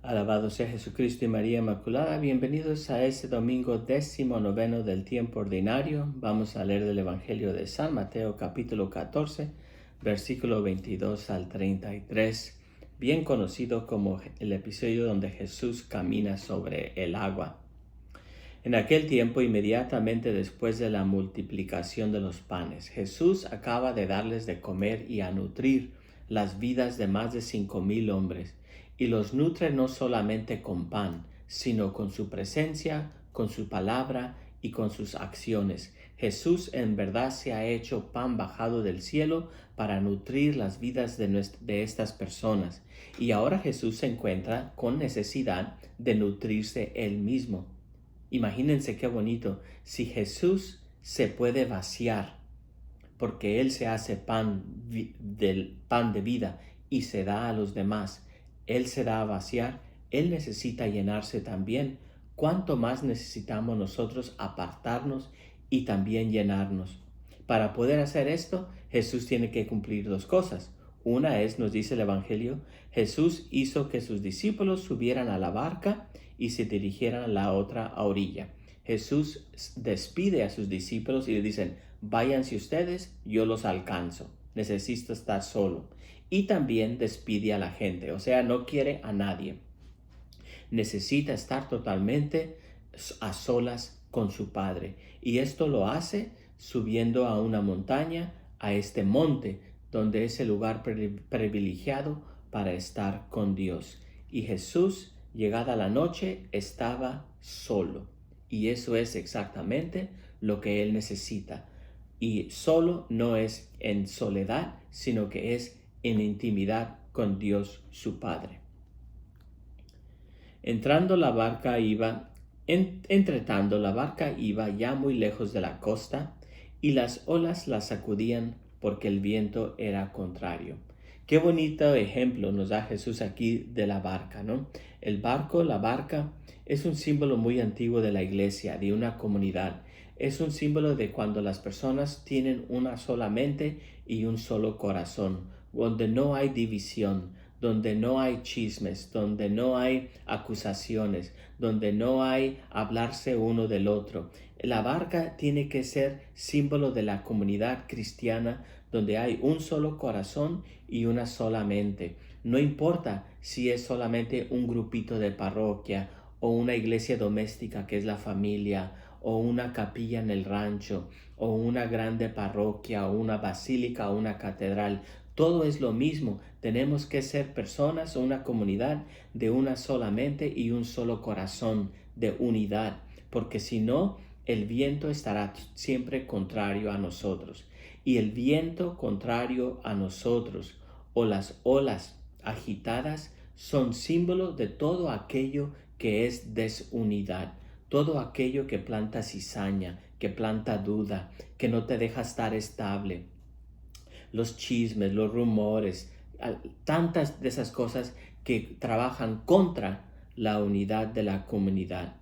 Alabado sea Jesucristo y María Inmaculada. Bienvenidos a este domingo 19 del tiempo ordinario. Vamos a leer del Evangelio de San Mateo capítulo 14, versículo 22 al 33, bien conocido como el episodio donde Jesús camina sobre el agua. En aquel tiempo, inmediatamente después de la multiplicación de los panes, Jesús acaba de darles de comer y a nutrir las vidas de más de 5,000 hombres, y los nutre no solamente con pan, sino con su presencia, con su palabra y con sus acciones. Jesús en verdad se ha hecho pan bajado del cielo para nutrir las vidas de estas personas, y ahora Jesús se encuentra con necesidad de nutrirse él mismo. Imagínense qué bonito, si Jesús se puede vaciar porque Él se hace del pan de vida y se da a los demás, Él se da a vaciar, Él necesita llenarse también. ¿Cuánto más necesitamos nosotros apartarnos y también llenarnos? Para poder hacer esto, Jesús tiene que cumplir dos cosas. Una es, nos dice el Evangelio, Jesús hizo que sus discípulos subieran a la barca y se dirigieran a la otra orilla. Jesús despide a sus discípulos y le dicen, váyanse ustedes, yo los alcanzo, necesito estar solo. Y también despide a la gente, o sea, no quiere a nadie. Necesita estar totalmente a solas con su Padre. Y esto lo hace subiendo a una montaña, a este monte, donde es el lugar privilegiado para estar con Dios. Y Jesús, llegada la noche, estaba solo. Y eso es exactamente lo que Él necesita. Y solo no es en soledad, sino que es en intimidad con Dios su Padre. Entretanto la barca iba ya muy lejos de la costa, y las olas la sacudían porque el viento era contrario. Qué bonito ejemplo nos da Jesús aquí de la barca, ¿no? La barca, es un símbolo muy antiguo de la iglesia, de una comunidad. Es un símbolo de cuando las personas tienen una sola mente y un solo corazón, donde no hay división, donde no hay chismes, donde no hay acusaciones, donde no hay hablarse uno del otro. La barca tiene que ser símbolo de la comunidad cristiana, donde hay un solo corazón y una sola mente. No importa si es solamente un grupito de parroquia o una iglesia doméstica que es la familia, o una capilla en el rancho, o una grande parroquia, o una basílica, o una catedral. Todo es lo mismo. Tenemos que ser personas o una comunidad de una sola mente y un solo corazón, de unidad, porque si no, el viento estará siempre contrario a nosotros. Y el viento contrario a nosotros o las olas agitadas son símbolo de todo aquello que es desunidad, todo aquello que planta cizaña, que planta duda, que no te deja estar estable. Los chismes, los rumores, tantas de esas cosas que trabajan contra la unidad de la comunidad.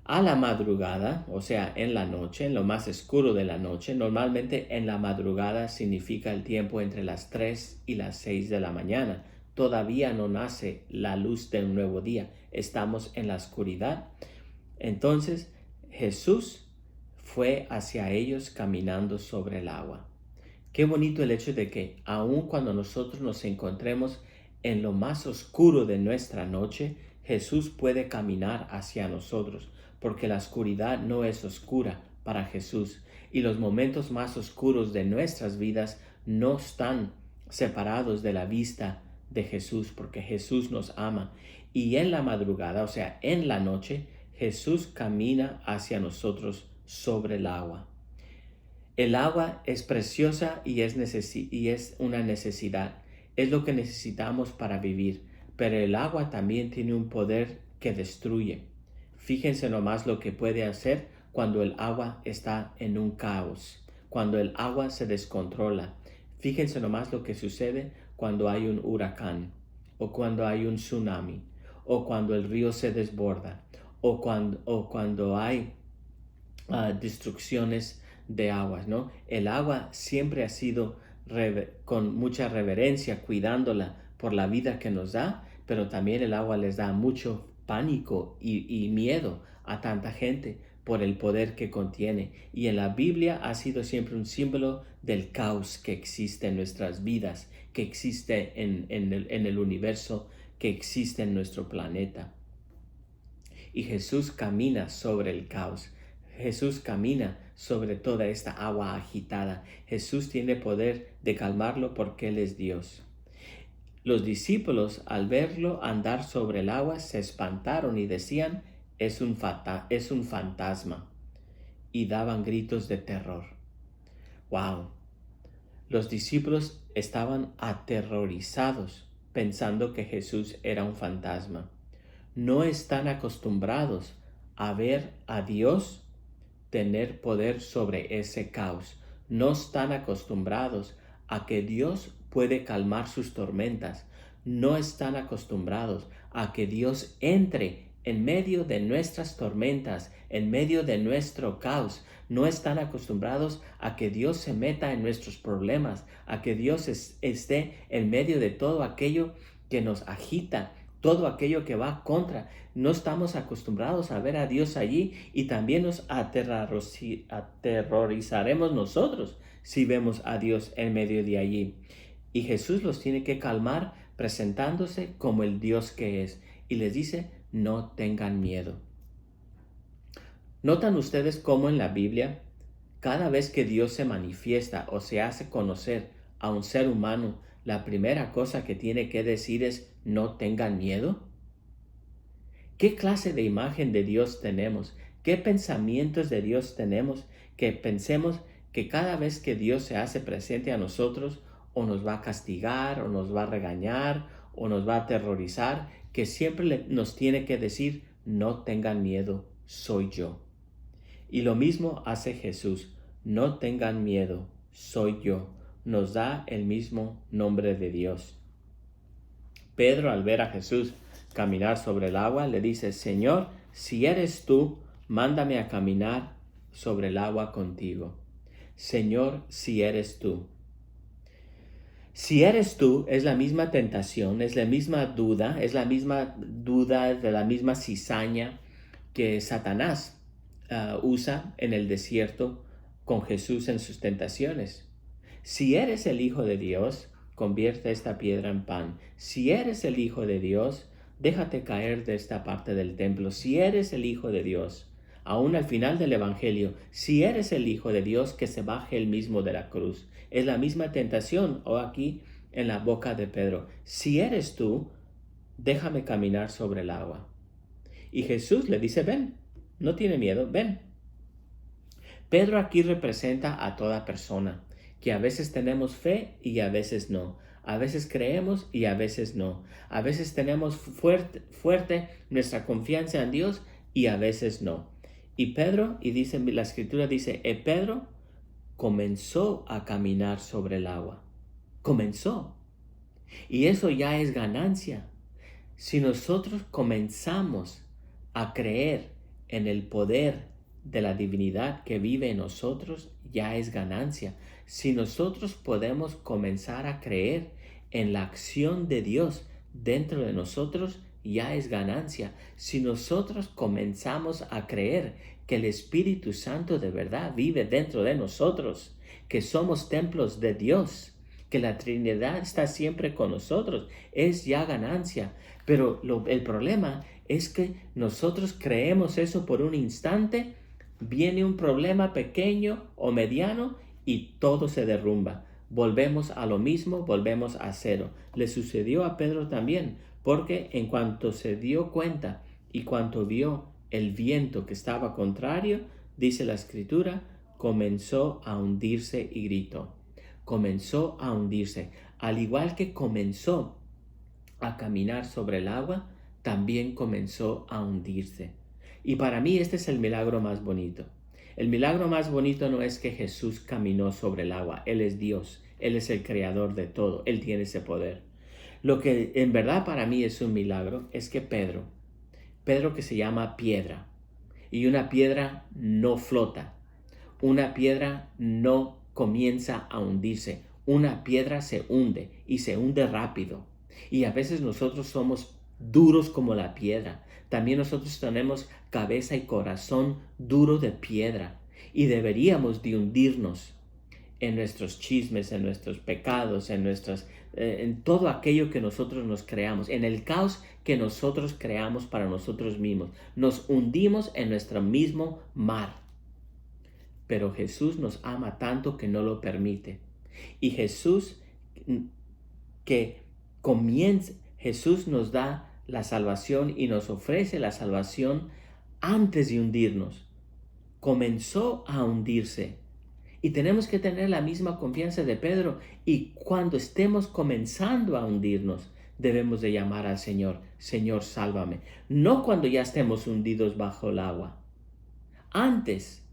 A la madrugada, o sea, en la noche, en lo más oscuro de la noche, normalmente en la madrugada significa el tiempo entre las 3 y las 6 de la mañana. Todavía no nace la luz del nuevo día, estamos en la oscuridad. Entonces Jesús fue hacia ellos caminando sobre el agua. Qué bonito el hecho de que aun cuando nosotros nos encontremos en lo más oscuro de nuestra noche, Jesús puede caminar hacia nosotros, porque la oscuridad no es oscura para Jesús, y los momentos más oscuros de nuestras vidas no están separados de la vista de Jesús, porque Jesús nos ama. Y en la madrugada, o sea, en la noche, Jesús camina hacia nosotros sobre el agua. El agua es preciosa y es una necesidad. Es lo que necesitamos para vivir. Pero el agua también tiene un poder que destruye. Fíjense nomás lo que puede hacer cuando el agua está en un caos, cuando el agua se descontrola. Fíjense nomás lo que sucede cuando hay un huracán, o cuando hay un tsunami, o cuando el río se desborda, o cuando hay destrucciones de aguas, ¿no? El agua siempre ha sido con mucha reverencia, cuidándola por la vida que nos da, pero también el agua les da mucho pánico y miedo a tanta gente por el poder que contiene. Y en la Biblia ha sido siempre un símbolo del caos que existe en nuestras vidas, que existe en el universo, que existe en nuestro planeta. Y Jesús camina sobre el caos. Jesús camina sobre toda esta agua agitada. Jesús tiene poder de calmarlo porque Él es Dios. Los discípulos, al verlo andar sobre el agua, se espantaron y decían, es un fantasma. Y daban gritos de terror. ¡Wow! Los discípulos estaban aterrorizados pensando que Jesús era un fantasma. No están acostumbrados a ver a Dios tener poder sobre ese caos. No están acostumbrados a que Dios puede calmar sus tormentas. No están acostumbrados a que Dios entre en medio de nuestras tormentas, en medio de nuestro caos. No están acostumbrados a que Dios se meta en nuestros problemas, a que Dios esté en medio de todo aquello que nos agita, todo aquello que va contra. No estamos acostumbrados a ver a Dios allí y también nos aterrorizaremos nosotros si vemos a Dios en medio de allí. Y Jesús los tiene que calmar presentándose como el Dios que es y les dice, no tengan miedo. ¿Notan ustedes cómo en la Biblia, cada vez que Dios se manifiesta o se hace conocer a un ser humano, la primera cosa que tiene que decir es, no tengan miedo? ¿Qué clase de imagen de Dios tenemos? ¿Qué pensamientos de Dios tenemos que pensemos que cada vez que Dios se hace presente a nosotros, o nos va a castigar, o nos va a regañar, o nos va a aterrorizar, que siempre nos tiene que decir, no tengan miedo, soy yo? Y lo mismo hace Jesús, no tengan miedo, soy yo. Nos da el mismo nombre de Dios. Pedro, al ver a Jesús caminar sobre el agua, le dice, Señor, si eres tú, mándame a caminar sobre el agua contigo. Señor, si eres tú. Si eres tú, es la misma tentación, es la misma duda de la misma cizaña que Satanás usa en el desierto con Jesús en sus tentaciones. Si eres el Hijo de Dios, convierte esta piedra en pan. Si eres el Hijo de Dios, déjate caer de esta parte del templo. Si eres el Hijo de Dios, aún al final del Evangelio, si eres el Hijo de Dios, que se baje él mismo de la cruz. Es la misma tentación, o aquí en la boca de Pedro. Si eres tú, déjame caminar sobre el agua. Y Jesús le dice, ven, no tiene miedo, ven. Pedro aquí representa a toda persona, que a veces tenemos fe y a veces no. A veces creemos y a veces no. A veces tenemos fuerte nuestra confianza en Dios y a veces no. Y Pedro, y dice, la escritura dice, Pedro comenzó a caminar sobre el agua. Comenzó. Y eso ya es ganancia. Si nosotros comenzamos a creer en el poder de la divinidad que vive en nosotros, ya es ganancia. Si nosotros podemos comenzar a creer en la acción de Dios dentro de nosotros, ya es ganancia. Si nosotros comenzamos a creer que el Espíritu Santo de verdad vive dentro de nosotros, que somos templos de Dios, que la Trinidad está siempre con nosotros, es ya ganancia. Pero el problema es que nosotros creemos eso por un instante, viene un problema pequeño o mediano y todo se derrumba. Volvemos a lo mismo, volvemos a cero. Le sucedió a Pedro también, porque en cuanto se dio cuenta y cuanto vio el viento que estaba contrario, dice la escritura, comenzó a hundirse y gritó. Comenzó a hundirse. Al igual que comenzó a caminar sobre el agua, también comenzó a hundirse. Y para mí este es el milagro más bonito. El milagro más bonito no es que Jesús caminó sobre el agua. Él es Dios. Él es el creador de todo. Él tiene ese poder. Lo que en verdad para mí es un milagro es que Pedro que se llama piedra, y una piedra no flota. Una piedra no comienza a hundirse. Una piedra se hunde y se hunde rápido. Y a veces nosotros somos duros como la piedra. También nosotros tenemos cabeza y corazón duro de piedra y deberíamos de hundirnos en nuestros chismes, en nuestros pecados, en todo aquello que nosotros nos creamos, en el caos que nosotros creamos para nosotros mismos. Nos hundimos en nuestro mismo mar. Pero Jesús nos ama tanto que no lo permite. Y Jesús Jesús nos da la salvación y nos ofrece la salvación antes de hundirnos. Comenzó a hundirse. Y tenemos que tener la misma confianza de Pedro. Y cuando estemos comenzando a hundirnos, debemos de llamar al Señor, Señor, sálvame. No cuando ya estemos hundidos bajo el agua. Antes,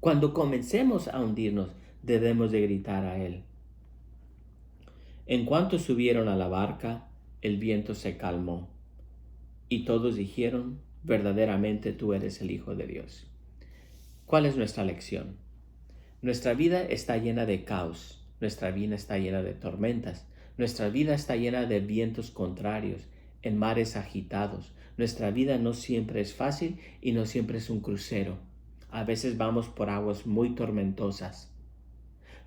cuando comencemos a hundirnos, debemos de gritar a Él. En cuanto subieron a la barca, el viento se calmó. Y todos dijeron, verdaderamente tú eres el Hijo de Dios. ¿Cuál es nuestra lección? Nuestra vida está llena de caos, nuestra vida está llena de tormentas, nuestra vida está llena de vientos contrarios, en mares agitados. Nuestra vida no siempre es fácil y no siempre es un crucero. A veces vamos por aguas muy tormentosas.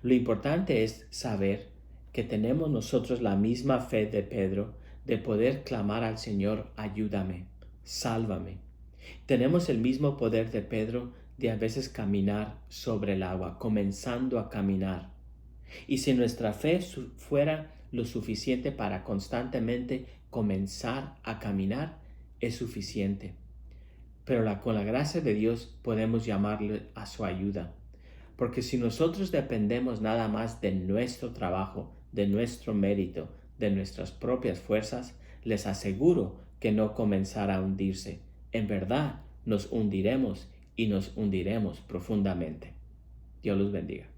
Lo importante es saber que tenemos nosotros la misma fe de Pedro de poder clamar al Señor, ayúdame, sálvame. Tenemos el mismo poder de Pedro de a veces caminar sobre el agua, comenzando a caminar. Y si nuestra fe fuera lo suficiente para constantemente comenzar a caminar, es suficiente. Pero con la gracia de Dios podemos llamarle a su ayuda. Porque si nosotros dependemos nada más de nuestro trabajo, de nuestro mérito, de nuestras propias fuerzas, les aseguro que no comenzará a hundirse. En verdad, nos hundiremos y nos hundiremos profundamente. Dios los bendiga.